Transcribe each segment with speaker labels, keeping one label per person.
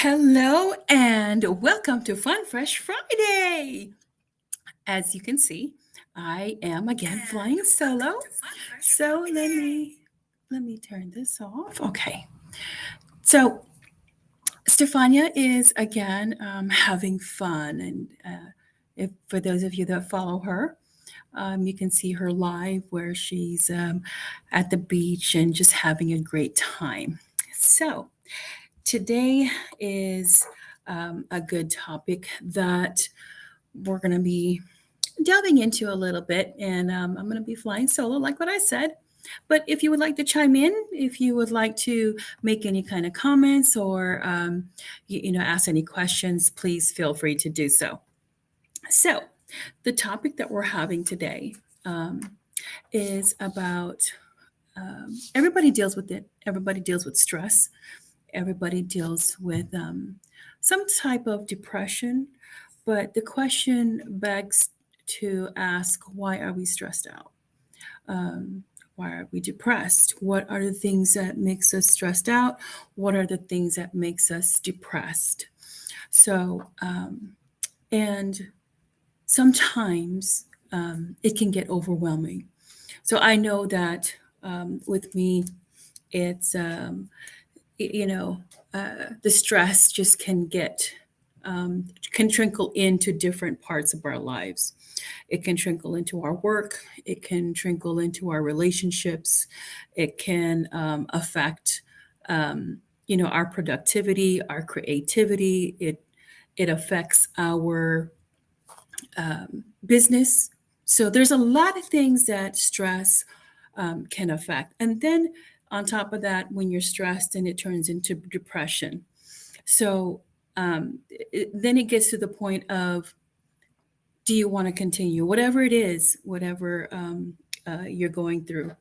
Speaker 1: Hello and welcome to Fun Fresh Friday. As you can see, I am again flying solo. So let me turn this off. Okay. So Stefania is again having fun, and if for those of you that follow her, you can see her live where she's at the beach and just having a great time. So today is a good topic that we're going to be delving into a little bit. And I'm going to be flying solo, like what I said. But if you would like to chime in, if you would like to make any kind of comments or ask any questions, please feel free to do so. So, the topic that we're having today is about everybody deals with it. Everybody deals with stress. Everybody deals with some type of depression, but the question begs to ask, why are we stressed out? Why are we depressed? What are the things that makes us stressed out? What are the things that makes us depressed? So, and sometimes it can get overwhelming. So I know that with me, it's the stress just can trickle into different parts of our lives. It can trickle into our work. It can trickle into our relationships. It can affect, our productivity, our creativity. It affects our business. So there's a lot of things that stress can affect. And then on top of that, when you're stressed, and it turns into depression. So then it gets to the point of, do you want to continue? Whatever it is, whatever you're going through,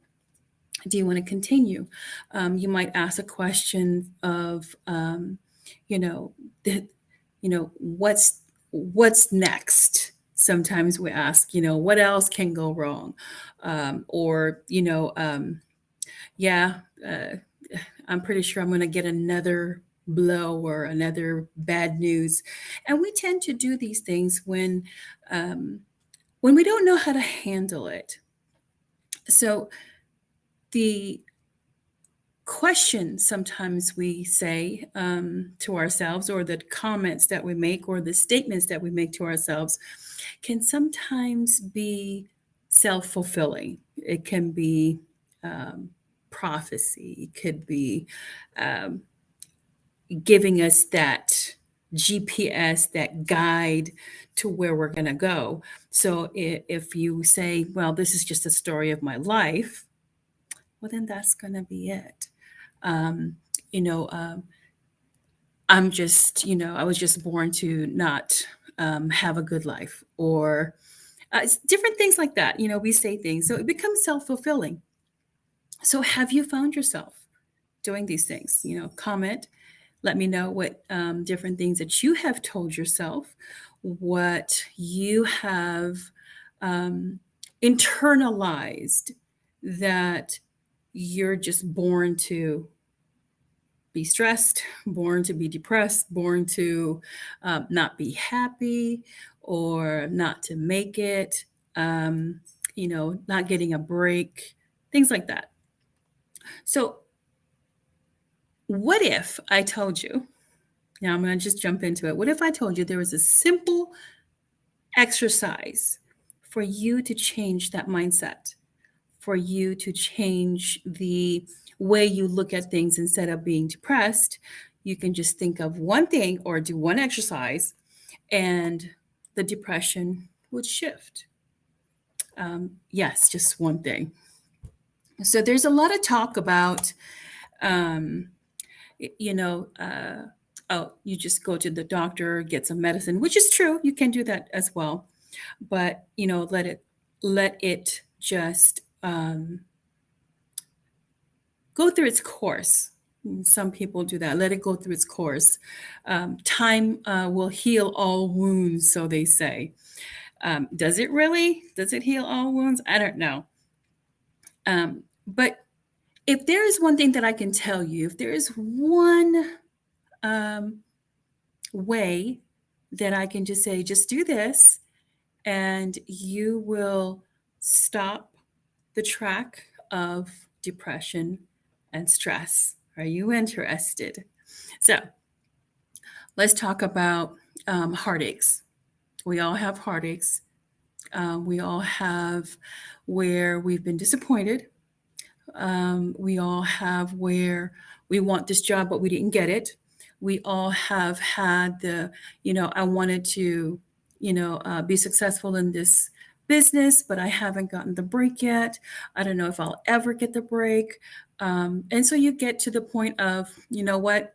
Speaker 1: do you want to continue? You might ask a question of, you know, the, what's next? Sometimes we ask, what else can go wrong? Or, yeah, I'm pretty sure I'm going to get another blow or another bad news. And we tend to do these things when we don't know how to handle it. So the question sometimes we say to ourselves, or the comments that we make, or the statements that we make to ourselves, can sometimes be self-fulfilling. It can be prophecy. It could be um, giving us that GPS, that guide to where we're going to go. So if you say, well, this is just a story of my life, well, then that's going to be it. Um, you know, um, I was just born to not have a good life, or it's different things like that. We say things. So it becomes self fulfilling. So have you found yourself doing these things? Comment, let me know what different things that you have told yourself, what you have um, internalized, that you're just born to be stressed, born to be depressed, born to not be happy, or not to make it, not getting a break, things like that. So, what if I told you? Now I'm going to just jump into it. What if I told you there was a simple exercise for you to change that mindset, for you to change the way you look at things instead of being depressed? You can just think of one thing or do one exercise, and the depression would shift. Yes, just one thing. So there's a lot of talk about, um, you know, uh, oh, you just go to the doctor, get some medicine, which is true. You can do that as well, but let it just go through its course. Some people do that. Let it go through its course. Time will heal all wounds, so they say. Does it really? Does it heal all wounds? I don't know. But if there is one thing that I can tell you, if there is one way that I can just say, just do this, and you will stop the track of depression and stress. Are you interested? So let's talk about heartaches. We all have heartaches. We all have where we've been disappointed. We all have where we want this job, but we didn't get it. We all have had I wanted to, be successful in this business, but I haven't gotten the break yet. I don't know if I'll ever get the break. And so you get to the point of, you know what?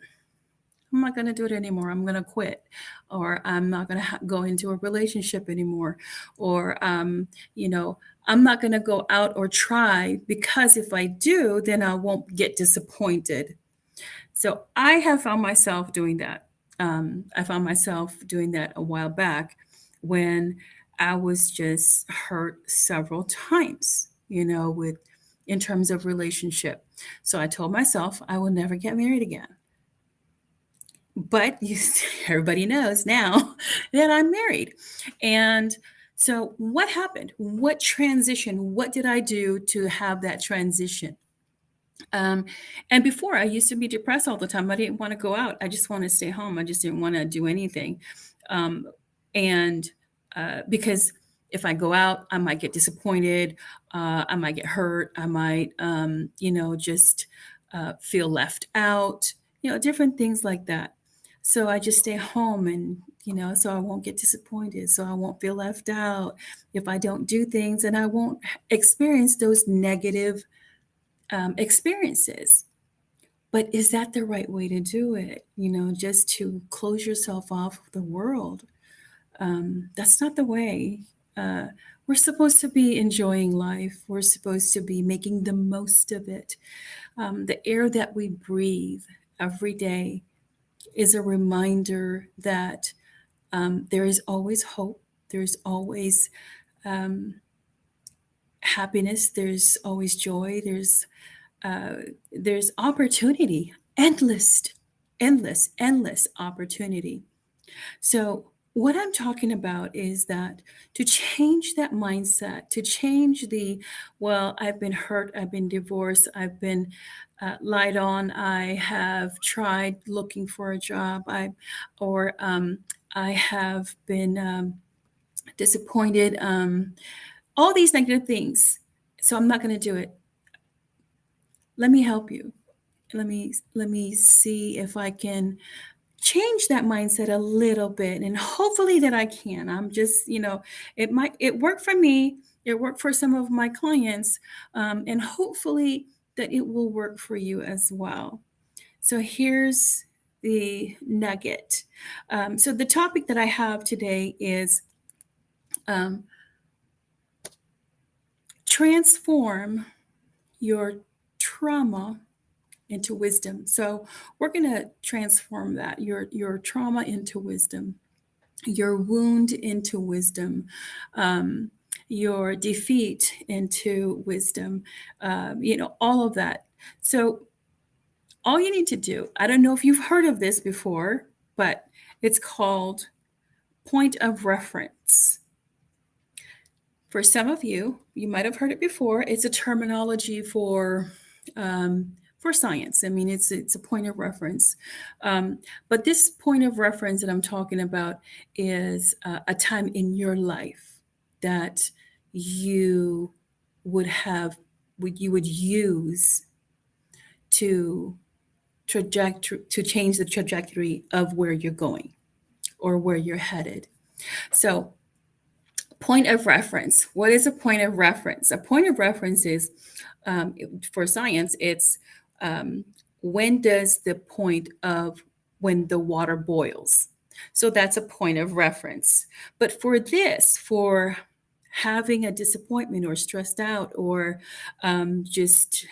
Speaker 1: I'm not going to do it anymore. I'm going to quit, or I'm not going to go into a relationship anymore, or I'm not going to go out or try, because if I do, then I won't get disappointed. So I have found myself doing that. I found myself doing that a while back when I was just hurt several times, with in terms of relationship. So I told myself I will never get married again. But everybody knows now that I'm married. And so what happened? What transition? What did I do to have that transition? Um, and before, I used to be depressed all the time. I didn't want to go out. I just want to stay home. I just didn't want to do anything. Um, and because if I go out, I might get disappointed. I might get hurt. I might, just feel left out, different things like that. So I just stay home, and, so I won't get disappointed. So I won't feel left out if I don't do things, and I won't experience those negative experiences. But is that the right way to do it? Just to close yourself off of the world? That's not the way. Uh, we're supposed to be enjoying life. We're supposed to be making the most of it. The air that we breathe every day is a reminder that there is always hope. There's always um, happiness. There's always joy. There's opportunity, endless opportunity. So what I'm talking about is that to change that mindset, to change well, I've been hurt, I've been divorced, I've been lied on, I have tried looking for a job, I have been disappointed, all these negative things. So I'm not going to do it. Let me help you. Let me see if I can change that mindset a little bit, and hopefully that I can. I'm just, it worked for me, it worked for some of my clients, and hopefully that it will work for you as well. So here's the nugget. So the topic that I have today is um, transform your trauma into wisdom. So we're going to transform that, your trauma into wisdom, your wound into wisdom, your defeat into wisdom, all of that. So all you need to do, I don't know if you've heard of this before, but it's called point of reference. For some of you, you might have heard it before. It's a terminology for science. I mean, it's a point of reference. But this point of reference that I'm talking about is a time in your life that you would use to change the trajectory of where you're going or where you're headed. So, point of reference. What is a point of reference? A point of reference is, for science, it's when does the point of when the water boils. So that's a point of reference. But for having a disappointment or stressed out, or just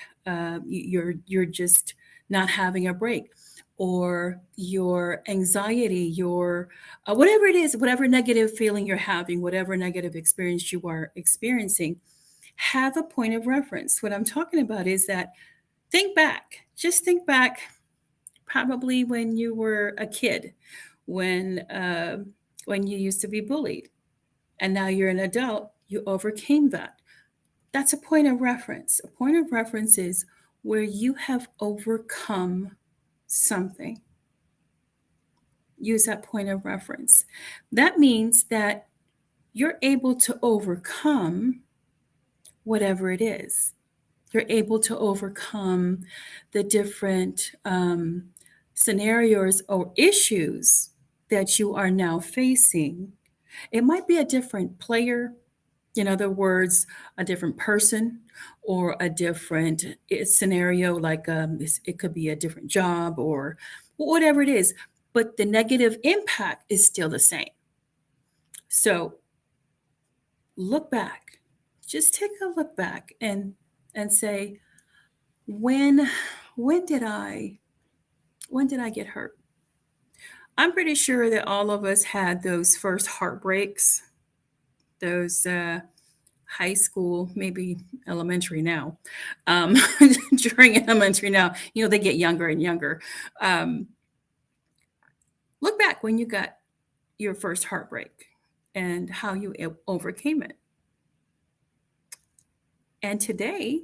Speaker 1: you're just not having a break, or your anxiety, your whatever it is, whatever negative feeling you're having, whatever negative experience you are experiencing, have a point of reference. What I'm talking about is that just think back, probably when you were a kid, when uh, when you used to be bullied, and now you're an adult, you overcame that. That's a point of reference. A point of reference is where you have overcome something. Use that point of reference. That means that you're able to overcome whatever it is. You're able to overcome the different scenarios or issues that you are now facing. It might be a different player, in other words, a different person, or a different scenario, like it could be a different job or whatever it is, but the negative impact is still the same. So look back, just take a look back and say, when when did I when did I get hurt? I'm pretty sure that all of us had those first heartbreaks, those high school, maybe elementary now. Um, During elementary now, they get younger and younger. Um, Look back when you got your first heartbreak and how you overcame it. And today,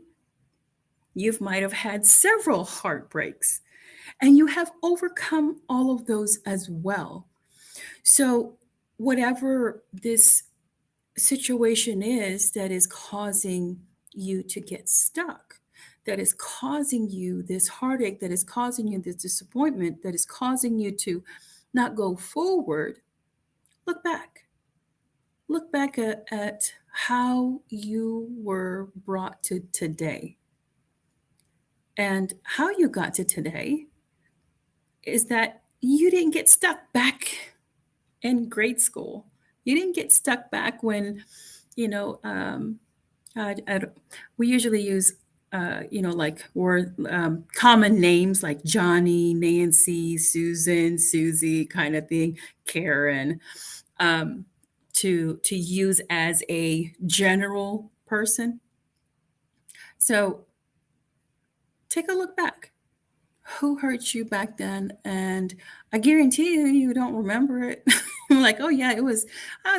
Speaker 1: you might have had several heartbreaks and you have overcome all of those as well. So, whatever this situation is that is causing you to get stuck, that is causing you this heartache, that is causing you this disappointment, that is causing you to not go forward, look back. Look back at how you were brought to today. And how you got to today is that you didn't get stuck back in grade school. You didn't get stuck back when, you know, we usually use, like word common names like Johnny, Nancy, Susan, Susie, kind of thing, Karen, um, to use as a general person. So take a look back. Who hurt you back then? And I guarantee you don't remember it. Like, oh yeah, I was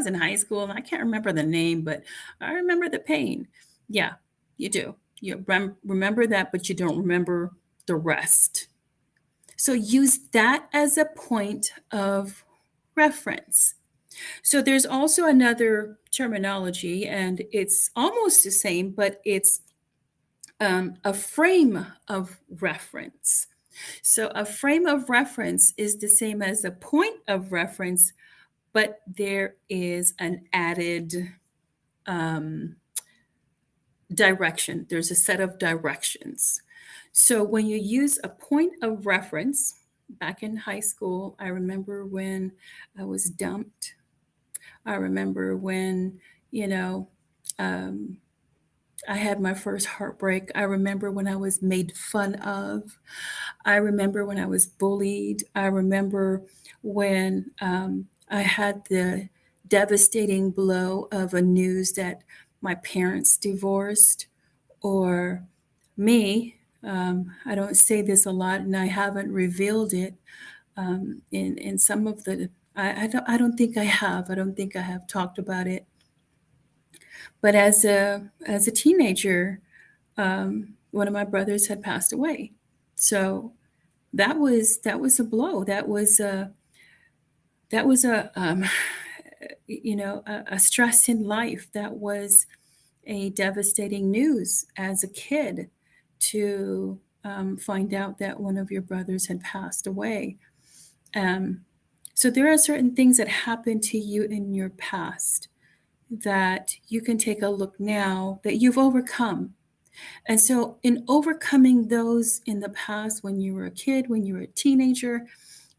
Speaker 1: in high school and I can't remember the name, but I remember the pain. Yeah, you do. You remember that, but you don't remember the rest. So use that as a point of reference. So there's also another terminology, and it's almost the same, but it's a frame of reference. So a frame of reference is the same as a point of reference, but there is an added um, direction. There's a set of directions. So when you use a point of reference, back in high school, I remember when I was dumped. I remember when, you know, um, I had my first heartbreak. I remember when I was made fun of. I remember when I was bullied. I remember when I had the devastating blow of a news that my parents divorced, or me. I don't say this a lot, and I haven't revealed it in some of the. I don't think I have. I don't think I have talked about it. But as a teenager, one of my brothers had passed away, so that was a blow. That was a a stress in life. That was a devastating news as a kid to find out that one of your brothers had passed away. Um, so there are certain things that happened to you in your past that you can take a look now that you've overcome. And so, in overcoming those in the past, when you were a kid, when you were a teenager,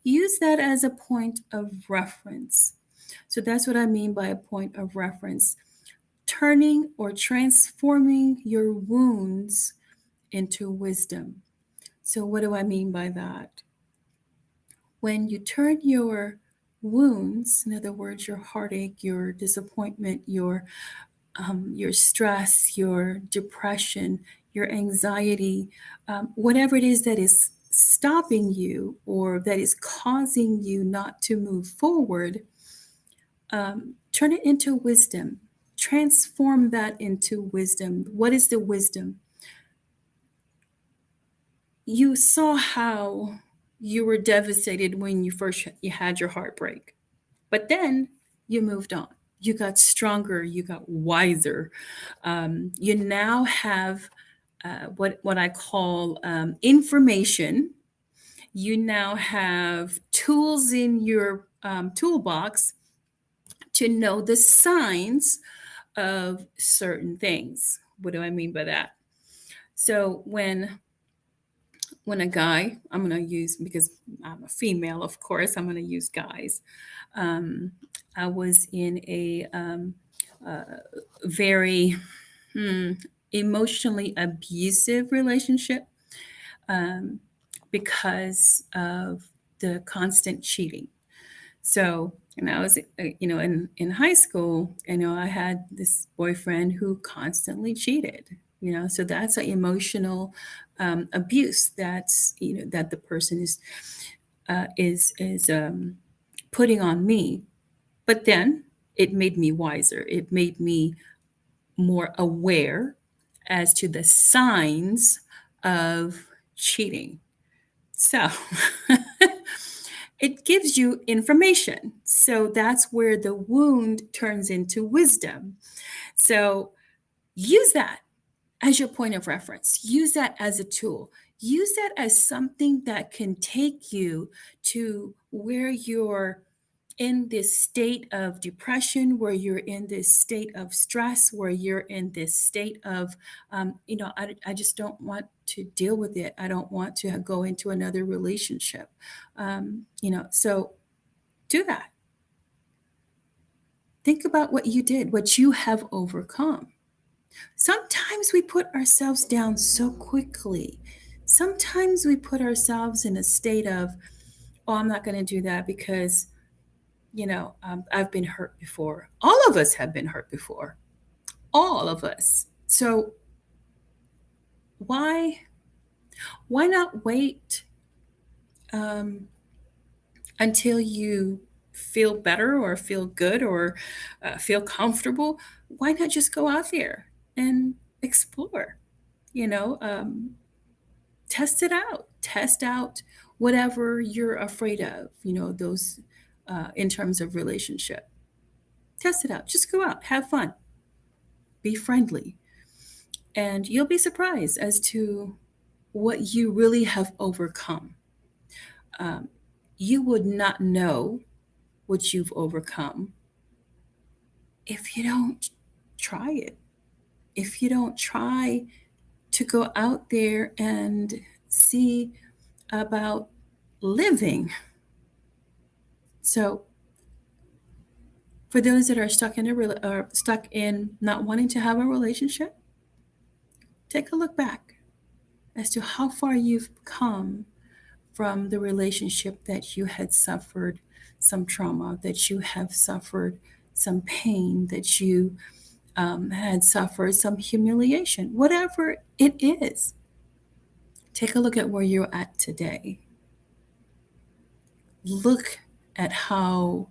Speaker 1: use that as a point of reference. So, that's what I mean by a point of reference, turning or transforming your wounds into wisdom. So, what do I mean by that? When you turn your wounds, in other words, your heartache, your disappointment, your stress, your depression, your anxiety, whatever it is that is stopping you or that is causing you not to move forward, turn it into wisdom. Transform that into wisdom. What is the wisdom? You saw how you were devastated when you had your heartbreak, but then you moved on. You got stronger. You got wiser. You now have what I call information. You now have tools in your toolbox to know the signs of certain things. What do I mean by that? So when a guy, I'm going to use, because I'm a female, of course, I'm going to use guys. Um, I was in a uh, very emotionally abusive relationship um, because of the constant cheating. So, and I was, in high school, I had this boyfriend who constantly cheated. So that's an emotional abuse. That's that the person is putting on me. But then it made me wiser. It made me more aware as to the signs of cheating. So it gives you information. So that's where the wound turns into wisdom. So use that as your point of reference. Use that as a tool. Use that as something that can take you to where you're in this state of depression, where you're in this state of stress, where you're in this state of, I just don't want to deal with it. I don't want to go into another relationship. So do that. Think about what you did, what you have overcome. Sometimes we put ourselves down so quickly. Sometimes we put ourselves in a state of, oh, I'm not going to do that because I've been hurt before. All of us have been hurt before. All of us. So why not wait um, until you feel better or feel good or feel comfortable? Why not just go out there and explore? You know, um, Test it out. Test out whatever you're afraid of. Those in terms of relationship. Test it out. Just go out, have fun, be friendly, and you'll be surprised as to what you really have overcome. Um, you would not know what you've overcome if you don't try it. If you don't try to go out there and see about living. So, for those that are stuck in not wanting to have a relationship, take a look back as to how far you've come from the relationship that you had suffered some trauma, that you have suffered some pain, that you had suffered some humiliation, whatever it is. Take a look at where you're at today. Look at how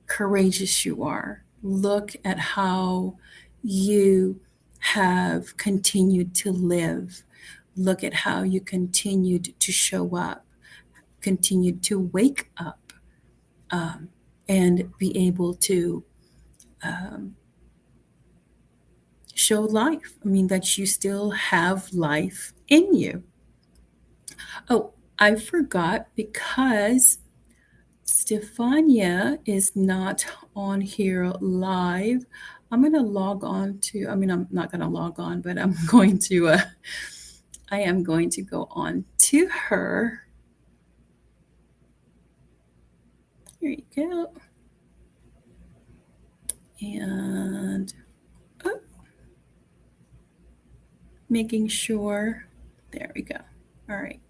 Speaker 1: courageous you are. Look at how you have continued to live. Look at how you continued to show up, continued to wake up, and be able to um, show life. I mean, that you still have life in you. Oh, I forgot, because Stefania is not on here live. I'm going to log on to, I'm not going to log on, but I am going to go on to her. Here you go. And oh, making sure, there we go. All right.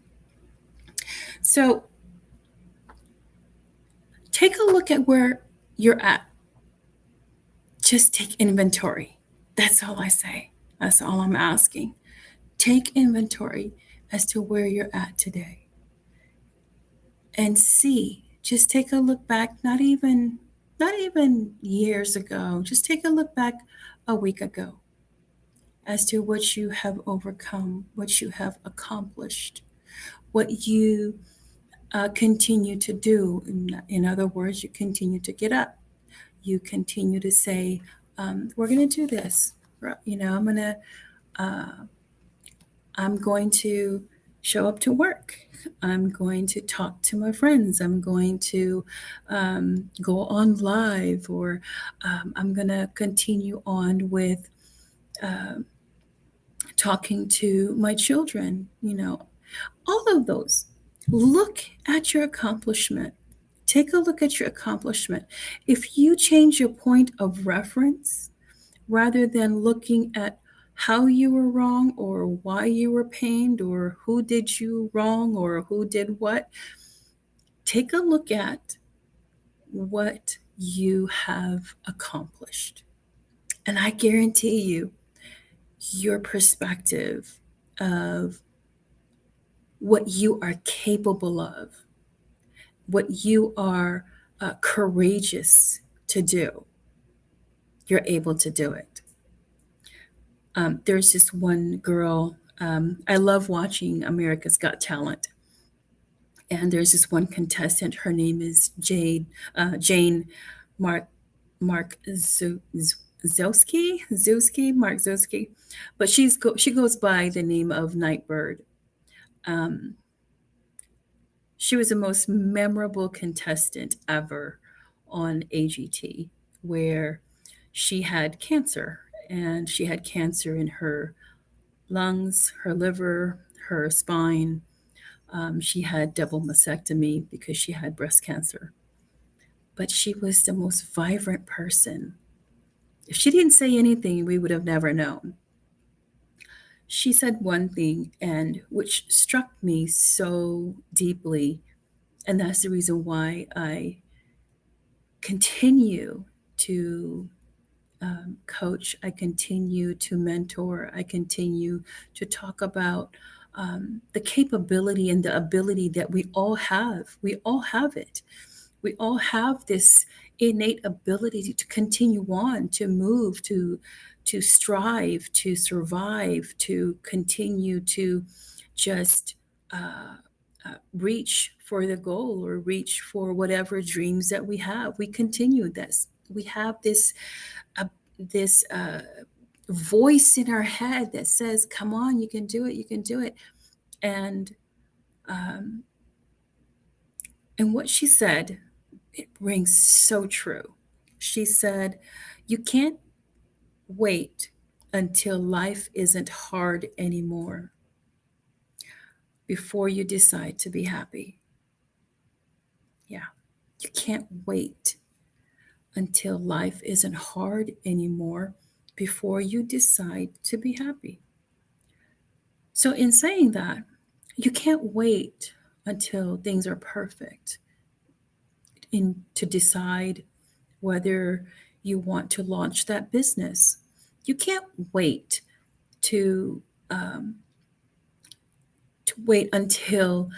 Speaker 1: So take a look at where you're at. Just take inventory. That's all I say. That's all I'm asking. Take inventory as to where you're at today. and see. Just take a look back, not even years ago. Just take a look back a week ago as to what you have overcome, what you have accomplished, what you continue to do. In other words, you continue to get up. You continue to say, "We're going to do this." Uh, I'm going to show up to work. I'm going to talk to my friends. I'm going to go on live, or I'm going to continue on with uh, talking to my children. All of those. Look at your accomplishment. Take a look at your accomplishment. If you change your point of reference rather than looking at how you were wrong or why you were pained or who did you wrong or who did what, take a look at what you have accomplished. And I guarantee you, your perspective of what you are capable of, what you are courageous to do, you're able to do it. There's this one girl, I love watching America's Got Talent. And there's this one contestant. Her name is Jane Mark Mark Zowski, but she goes by the name of Nightbird. Um, she was the most memorable contestant ever on AGT, where she had cancer, and she had cancer in her lungs, her liver, her spine. She had double mastectomy because she had breast cancer. But she was the most vibrant person. If she didn't say anything, we would have never known. She said one thing, and which struck me so deeply, and that's the reason why I continue to coach, I continue to mentor, I continue to talk about the capability and the ability that we all have. We all have it. We all have this innate ability to continue on, to move, to strive, to survive, to continue to just reach for the goal or reach for whatever dreams that we have. We continue this. We have uh, this voice in our head that says, "Come on, you can do it. You can do it." And um, and what she said, it rings so true. She said, "You can't wait until life isn't hard anymore before you decide to be happy." Yeah, you can't wait until life isn't hard anymore before you decide to be happy. So, in saying that, you can't wait until things are perfect to decide whether you want to launch that business. You can't wait to um, wait until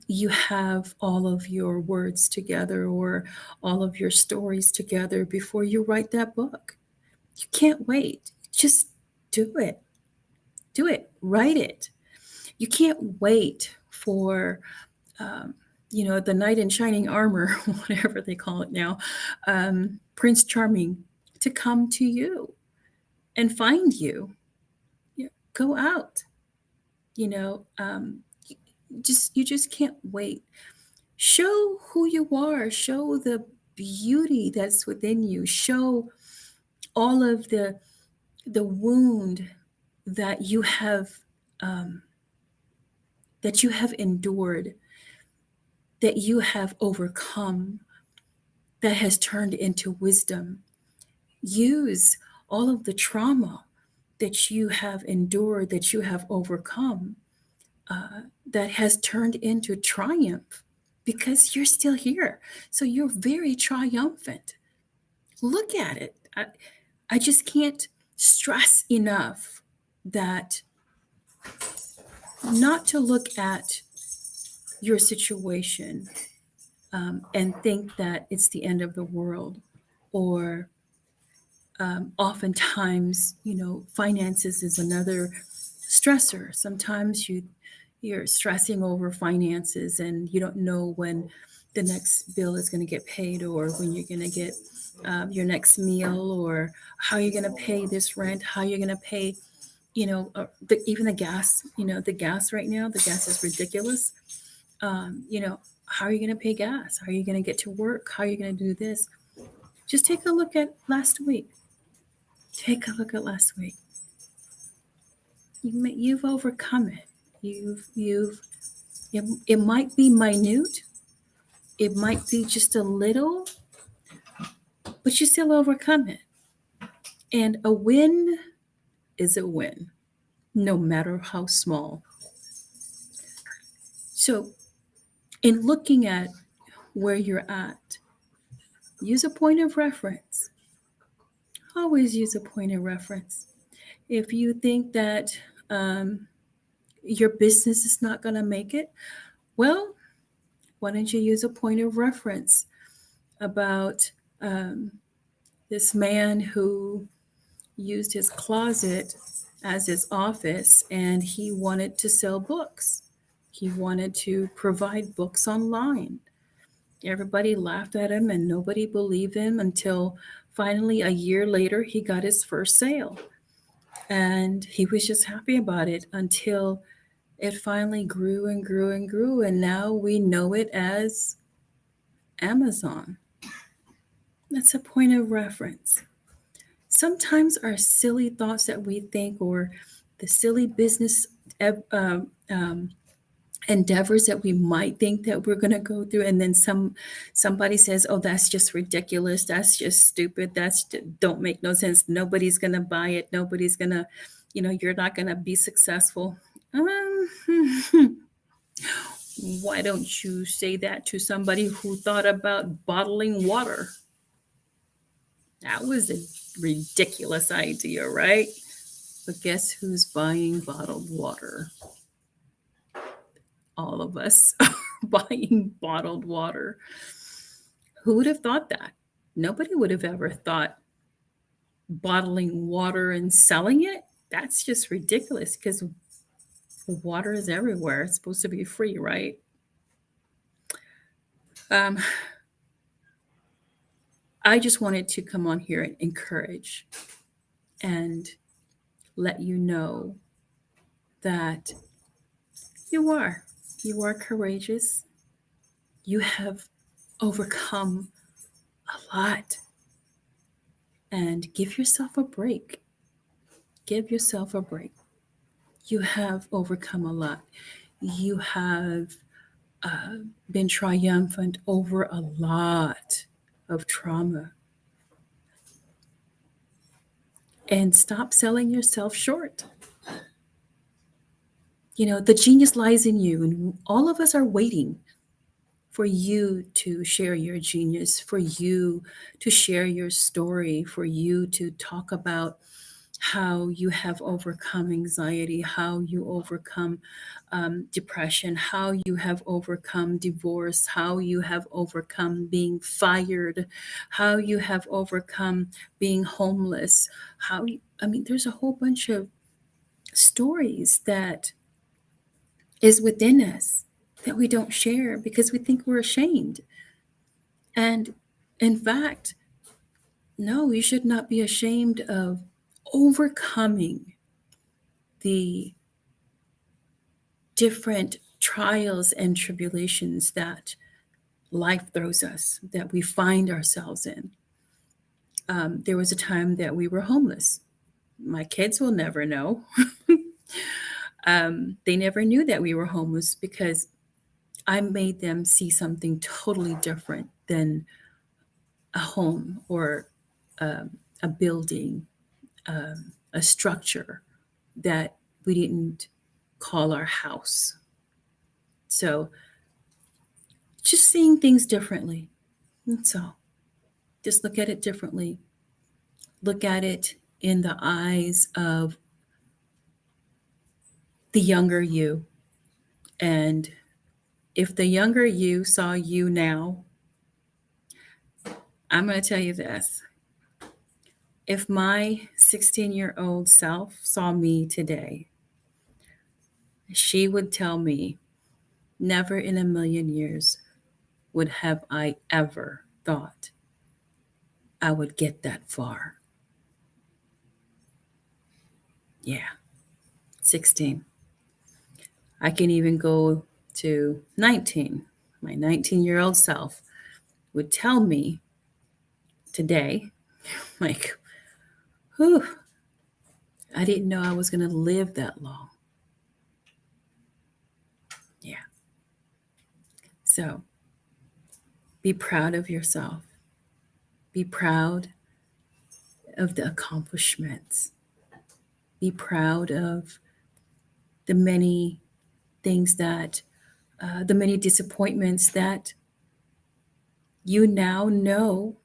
Speaker 1: you have all of your words together or all of your stories together before you write that book. You can't wait. Just do it. Do it. Write it. You can't wait for um, the knight in shining armor, whatever they call it now, Prince Charming, to come to you and find you. Yeah, go out. You know, um, you just can't wait. Show who you are. Show the beauty that's within you. Show all of the wound that you have um, endured, that you have overcome, that has turned into wisdom. Use all of the trauma that you have endured, that you have overcome, that has turned into triumph, because you're still here. So you're very triumphant. Look at it. I just can't stress enough that not to look at your situation and think that it's the end of the world, or oftentimes, finances is another stressor. Sometimes you're stressing over finances and you don't know when the next bill is going to get paid, or when you're going to get your next meal, or how you're going to pay this rent, how you're going to pay, even the gas. The gas right now, the gas is ridiculous. How are you going to pay gas? How are you going to get to work? How are you going to do this? Just take a look at last week. Take a look at last week. You've overcome it. It might be minute. It might be just a little, but you still overcome it. And a win is a win, no matter how small. So, in looking at where you're at, use a point of reference. Always use a point of reference. If you think that your business is not going to make it, well, why don't you use a point of reference about this man who used his closet as his office, and he wanted to sell books. He wanted to provide books online. Everybody laughed at him and nobody believed him until finally a year later he got his first sale. And he was just happy about it until it finally grew and grew and grew. And now we know it as Amazon. That's a point of reference. Sometimes our silly thoughts that we think, or the silly business endeavors that we might think that we're going to go through, and then somebody says, oh, that's just ridiculous, that's just stupid, don't make no sense, nobody's going to buy it, nobody's going to, you're not going to be successful. Why don't you say that to somebody who thought about bottling water? That was a ridiculous idea, right? But guess who's buying bottled water? All of us are buying bottled water. Who would have thought that? Nobody would have ever thought bottling water and selling it. That's just ridiculous, because water is everywhere. It's supposed to be free, right? I just wanted to come on here and encourage and let you know that you are courageous. You have overcome a lot. And give yourself a break. Give yourself a break. You have overcome a lot. You have been triumphant over a lot of trauma. And stop selling yourself short. The genius lies in you, and all of us are waiting for you to share your genius, for you to share your story, for you to talk about how you have overcome anxiety, how you overcome depression, how you have overcome divorce, how you have overcome being fired, how you have overcome being homeless. There's a whole bunch of stories that is within us that we don't share because we think we're ashamed. And in fact, no, you should not be ashamed of overcoming the different trials and tribulations that life throws us, that we find ourselves in. There was a time that we were homeless. My kids will never know. They never knew that we were homeless because I made them see something totally different than a home or a building, a structure that we didn't call our house. So just seeing things differently. That's all. Just look at it differently. Look at it in the eyes of the younger you, and If the younger you saw you now, I'm going to tell you this. If my 16-year-old self saw me today, she would tell me, never in a million years would have I ever thought I would get that far. Yeah, 16. I can even go to 19. My 19-year-old self would tell me today, like, whew, I didn't know I was going to live that long. Yeah. So be proud of yourself. Be proud of the accomplishments. Be proud of the many things that, the many disappointments that you now know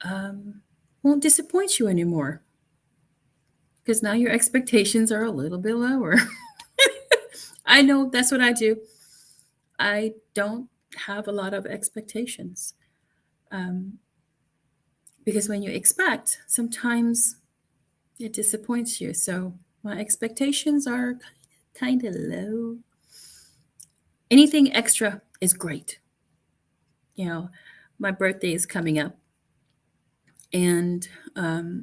Speaker 1: um, won't disappoint you anymore. Because now your expectations are a little bit lower. I know that's what I do. I don't have a lot of expectations. Um, because when you expect, sometimes it disappoints you. So my expectations are kind of low. Anything extra is great. You know, my birthday is coming up, and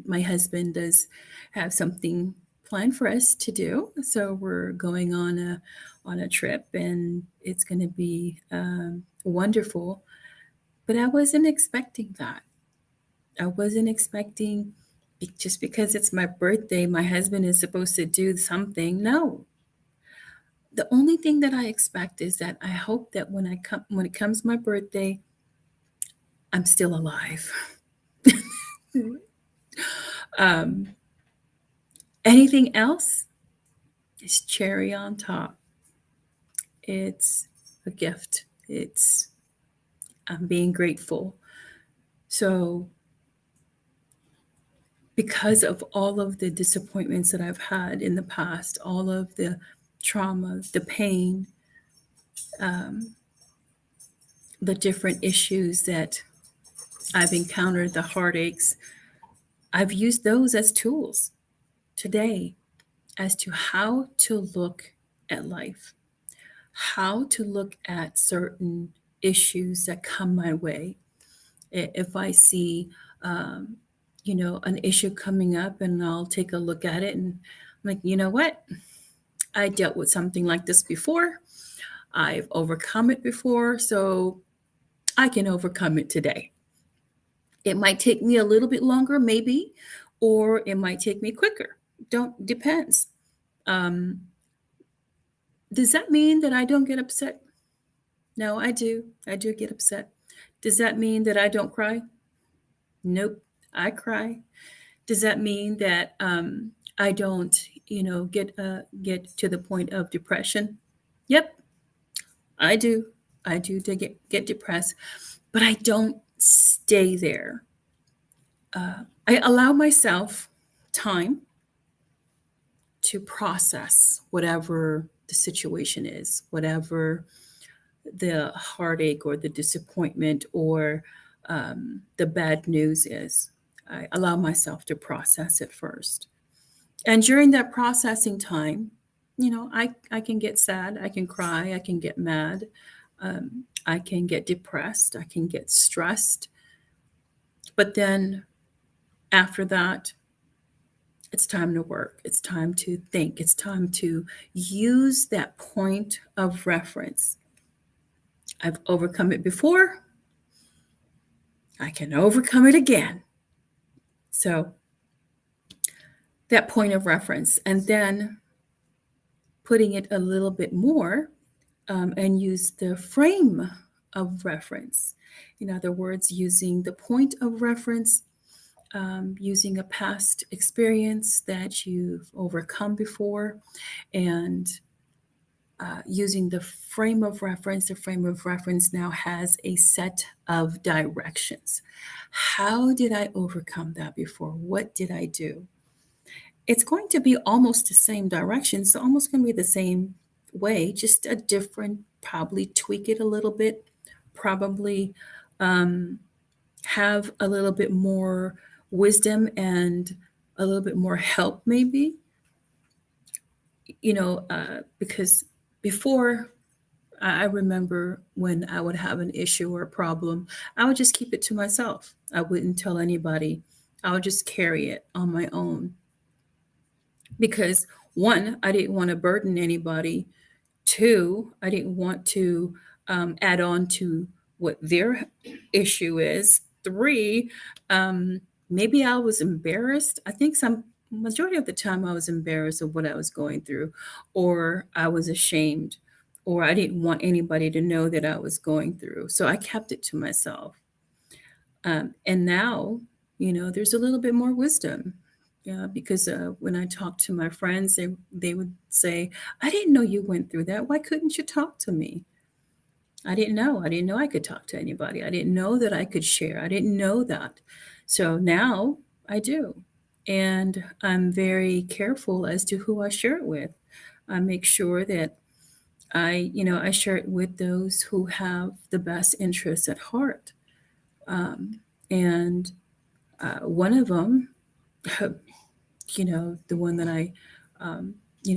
Speaker 1: my husband does have something planned for us to do. So we're going on a trip, and it's going to be wonderful. But I wasn't expecting that. I wasn't expecting just because it's my birthday, my husband is supposed to do something. No. The only thing that I expect is that I hope that when it comes my birthday, I'm still alive. um, Anything else is cherry on top. It's a gift. It's I'm being grateful. So because of all of the disappointments that I've had in the past, all of the traumas, the pain, um, the different issues that I've encountered, the heartaches, I've used those as tools today as to how to look at life, how to look at certain issues that come my way. If I see, um, an issue coming up, and I'll take a look at it, and I'm like, you know what? I dealt with something like this before. I've overcome it before, so I can overcome it today. It might take me a little bit longer, maybe, or it might take me quicker. Don't depends. Um, does that mean that I don't get upset? No, I do. I do get upset. Does that mean that I don't cry? Nope, I cry. Does that mean that I don't, get to the point of depression? Yep, I do. I do to get depressed, but I don't stay there. I allow myself time to process whatever the situation is, whatever the heartache or the disappointment or the bad news is. I allow myself to process it first. And during that processing time, I can get sad, I can cry, I can get mad, I can get depressed, I can get stressed. But then after that, it's time to work. It's time to think. It's time to use that point of reference. I've overcome it before. I can overcome it again. So, that point of reference, and then putting it a little bit more and use the frame of reference. In other words, using the point of reference, using a past experience that you've overcome before, and using the frame of reference. The frame of reference now has a set of directions. How did I overcome that before? What did I do? It's going to be almost the same direction. It's almost going to be the same way, just a different, probably tweak it a little bit, probably um, have a little bit more wisdom and a little bit more help, maybe, because before, I remember when I would have an issue or a problem, I would just keep it to myself. I wouldn't tell anybody. I would just carry it on my own because one, I didn't want to burden anybody. Two, I didn't want to add on to what their issue is. Three, maybe I was embarrassed. I think some majority of the time I was embarrassed of what I was going through, or I was ashamed, or I didn't want anybody to know that I was going through. So I kept it to myself. And now, there's a little bit more wisdom. Yeah, because when I talk to my friends, they would say, I didn't know you went through that. Why couldn't you talk to me? I didn't know. I didn't know I could talk to anybody. I didn't know that I could share. I didn't know that. So now I do. And I'm very careful as to who I share it with. I make sure that I share it with those who have the best interests at heart. And one of them, the one that I,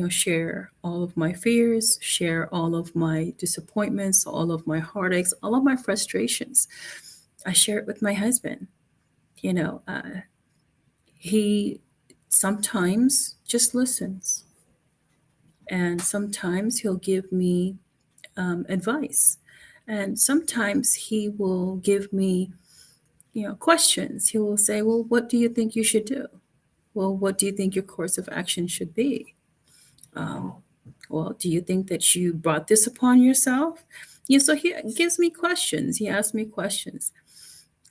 Speaker 1: share all of my fears, share all of my disappointments, all of my heartaches, all of my frustrations. I share it with my husband. You know, uh, he sometimes just listens, and sometimes he'll give me advice, and sometimes he will give me, questions. He will say, "Well, what do you think you should do? Well, what do you think your course of action should be? Um, well, do you think that you brought this upon yourself?" So he gives me questions. He asks me questions,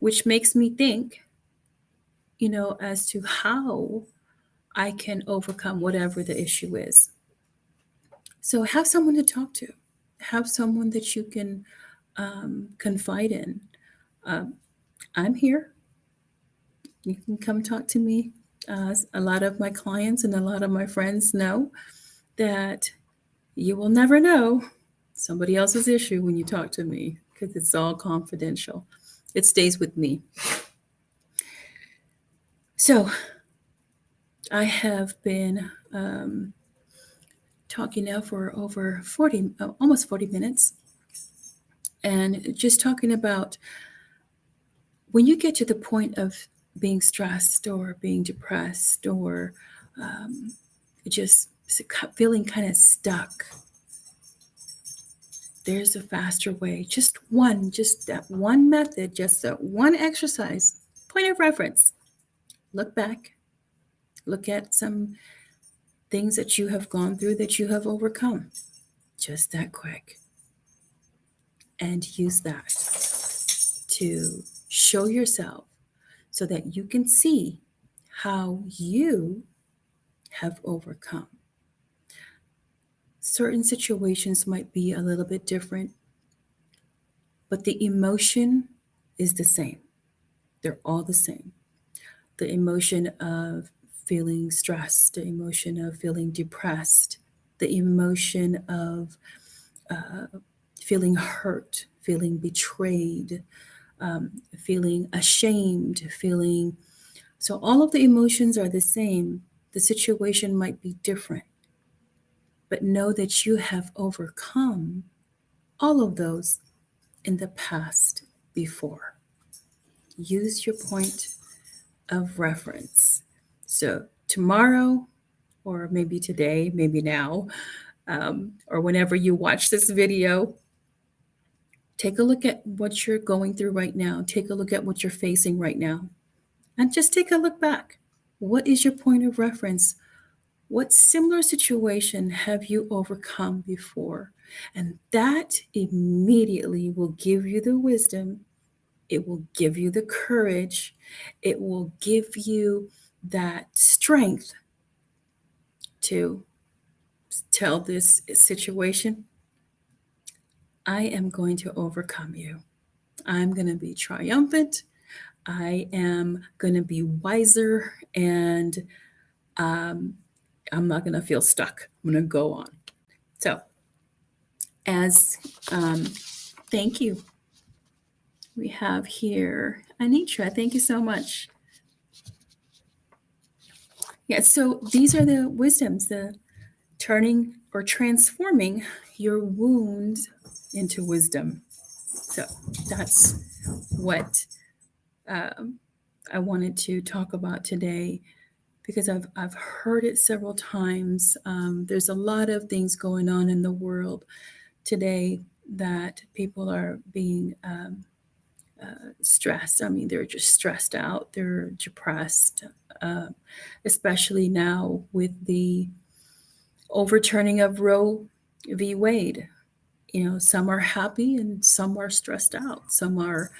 Speaker 1: which makes me think, as to how I can overcome whatever the issue is. So have someone to talk to, have someone that you can confide in. Um, I'm here. You can come talk to me. A lot of my clients and a lot of my friends know that you will never know somebody else's issue when you talk to me because it's all confidential. It stays with me. So I have been talking now for over 40, almost 40 minutes, and just talking about when you get to the point of being stressed or being depressed or um, just feeling kind of stuck. There's a faster way. Just that one method, just that one exercise. Point of reference. Look back. Look at some things that you have gone through that you have overcome. Just that quick. And use that to show yourself so that you can see how you have overcome. Certain situations might be a little bit different, but the emotion is the same. They're all the same. The emotion of feeling stressed, the emotion of feeling depressed, the emotion of feeling hurt, feeling betrayed, feeling ashamed, feeling. So all of the emotions are the same. The situation might be different, but know that you have overcome all of those in the past before. Use your point of reference. So tomorrow, or maybe today, maybe now, or whenever you watch this video, take a look at what you're going through right now. Take a look at what you're facing right now. And just take a look back. What is your point of reference? What similar situation have you overcome before? And that immediately will give you the wisdom. It will give you the courage. It will give you that strength to tell this situation, I am going to overcome you. I'm going to be triumphant. I am going to be wiser, and I'm not going to feel stuck. I'm going to go on. So As thank you. We have here Anitra. Thank you so much. Yeah, so these are the wisdoms, the turning or transforming your wounds into wisdom. So that's what I wanted to talk about today because I've heard it several times. There's a lot of things going on in the world today that people are being stressed. I mean, they're just stressed out, they're depressed, uh, especially now with the overturning of Roe v. Wade. You know, some are happy and some are stressed out. Some are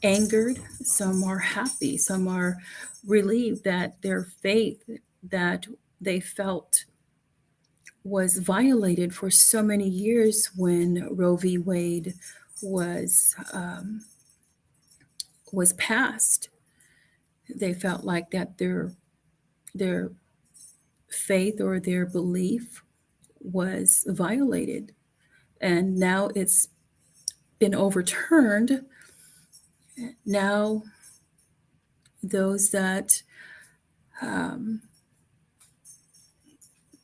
Speaker 1: angered, some are happy, some are relieved that their faith that they felt was violated for so many years when Roe v. Wade was was passed. They felt like that their faith or their belief was violated, and now it's been overturned. Now those that um,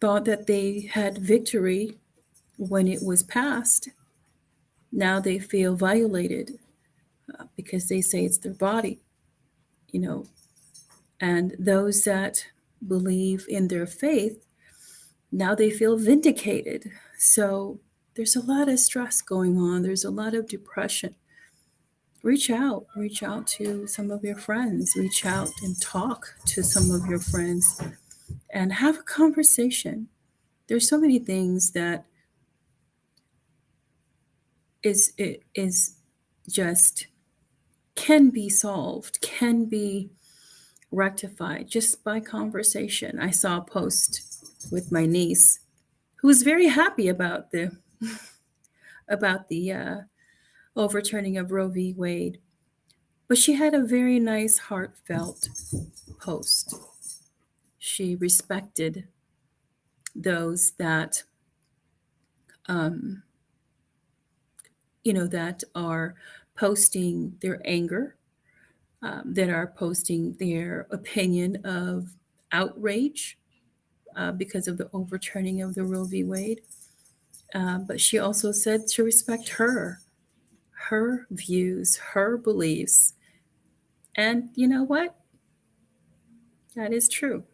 Speaker 1: thought that they had victory when it was passed, now they feel violated because they say it's their body, you know. And those that believe in their faith, now they feel vindicated. So there's a lot of stress going on, there's a lot of depression. Reach out to some of your friends, reach out and talk to some of your friends and have a conversation. There's so many things that is just can be solved, can be rectified just by conversation. I saw a post with my niece who was very happy about the overturning of Roe v. Wade, but she had a very nice, heartfelt post. She respected those that um, that are posting their anger, that are posting their opinion of outrage because of the overturning of the Roe v. Wade. But she also said to respect her views, her beliefs. And you know what? That is true.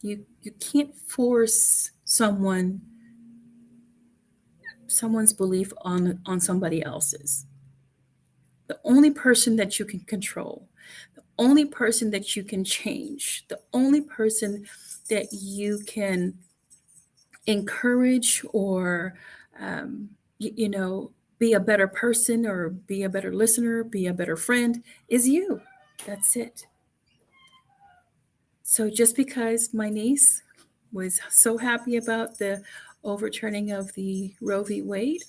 Speaker 1: You can't force someone's belief on somebody else's. The only person that you can control, the only person that you can change, the only person that you can encourage or be a better person or be a better listener, be a better friend is you. That's it. So just because my niece was so happy about the overturning of the Roe v. Wade,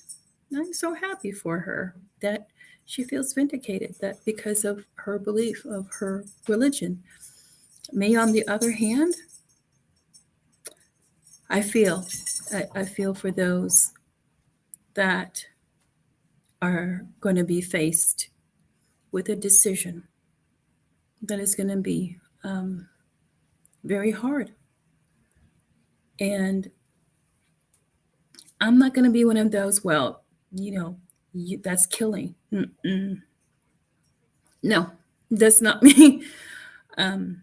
Speaker 1: I'm so happy for her that she feels vindicated that because of her belief of her religion. Me, on the other hand, I feel I feel for those that are going to be faced with a decision that is going to be very hard. And I'm not going to be one of those, well, that's killing. Mm-mm. No, that's not me. um,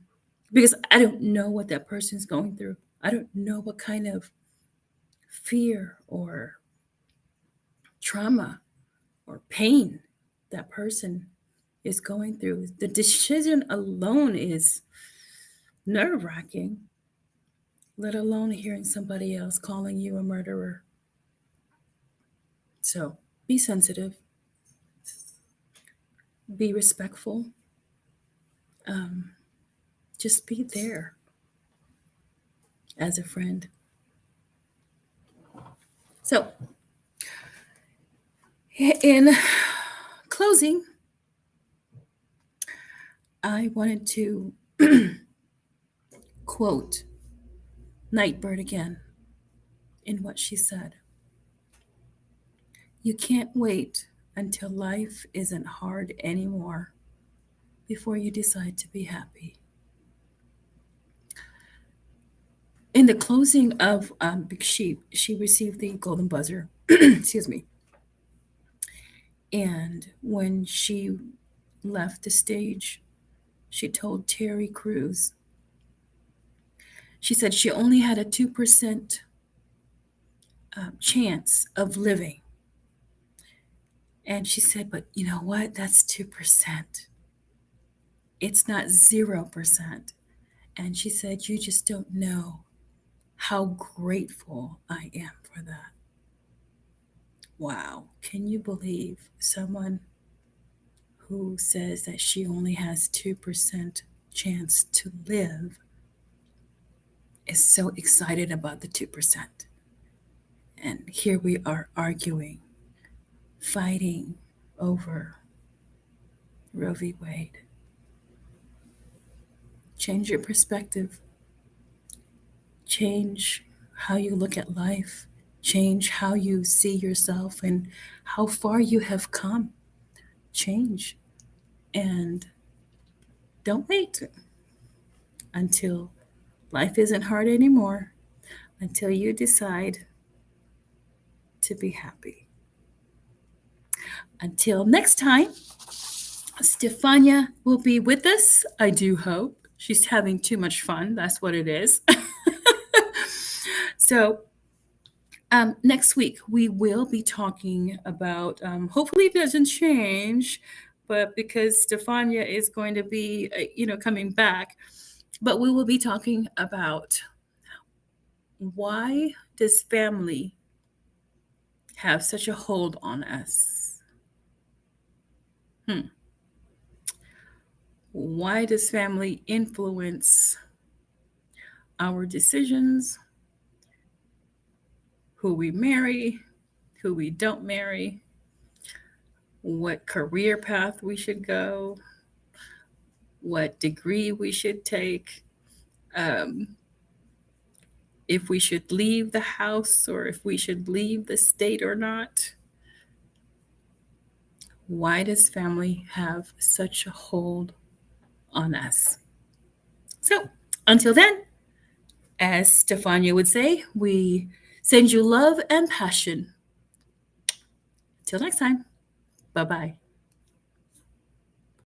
Speaker 1: because I don't know what that person's going through. I don't know what kind of fear or trauma or pain that person is going through. The decision alone is nerve wracking, let alone hearing somebody else calling you a murderer. So be sensitive, be respectful, um, just be there as a friend. So, in closing, I wanted to quote Nightbird again in what she said. You can't wait until life isn't hard anymore before you decide to be happy. In the closing of Big Sheep, she received the golden buzzer. Excuse me. And when she left the stage, she told Terry Crews, she said she only had a 2% chance of living. And she said, but you know what? That's 2%. It's not 0%. And she said, you just don't know how grateful I am for that. Wow. Can you believe someone who says that she only has 2% chance to live is so excited about the 2%? And here we are arguing, fighting over Roe v. Wade. Change your perspective. Change how you look at life. Change how you see yourself and how far you have come. Change. And don't wait until life isn't hard anymore, until you decide to be happy. Until next time, Stefania will be with us, I do hope. She's having too much fun. That's what it is. So, next week we will be talking about, hopefully it doesn't change, but because Stefania is going to be, coming back, but we will be talking about why does family have such a hold on us? Why does family influence our decisions, who we marry, who we don't marry, what career path we should go, what degree we should take, if we should leave the house or if we should leave the state or not? Why does family have such a hold on us? So, until then, as Stefania would say, we send you love and passion. Till next time, bye bye.